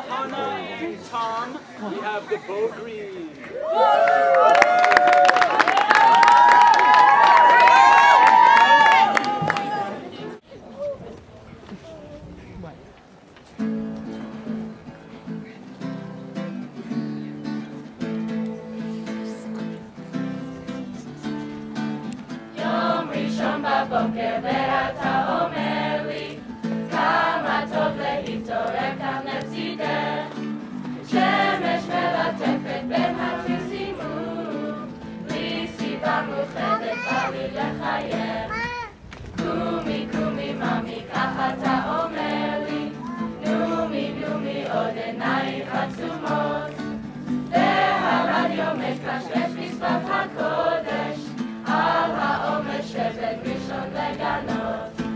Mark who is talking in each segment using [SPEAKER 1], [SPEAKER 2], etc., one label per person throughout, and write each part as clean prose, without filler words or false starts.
[SPEAKER 1] Hannah, and Tom, we have the Beau Green.
[SPEAKER 2] יום ראשון בבוקר ואתה אומר לי כמה טוב להתעורר כאן לצידך שמש מלטפת בין הפרסימות בלי סיבה מוחלטת בא לי לחייך קומי קומי ממי ככה אתה אומר לי נומי נומי עוד עינייך עצומות והרדיו מקשקש בשפת הקודש על העומר שבין ראשון לגנות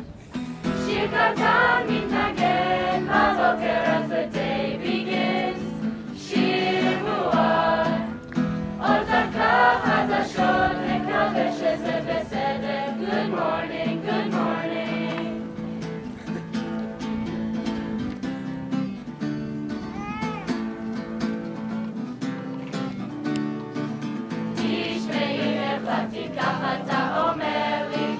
[SPEAKER 2] שיר קטן מתנגן בבוקר as the day begins שיר מואר עוד דקה חדשות נקווה שזה בסדר Good morning, good morning תשמעי החלטתי ככה אתה אומר לי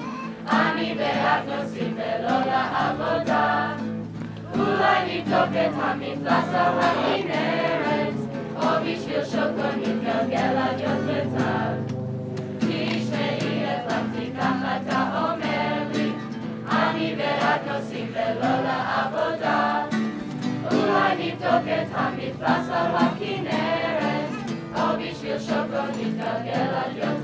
[SPEAKER 2] אני בעד נוסעים ולא לעבודה אולי נבדוק את המפלס על הכנרת או בשביל שוקו נתגלגל עד יוטבתיו תשמעי החלטתי ככה אתה אומר לי אני בעד נוסעים ולא לעבודה אולי נבדוק את המפלס על הכנרת או בשביל שוקו נתגלגל עד יוטבתיו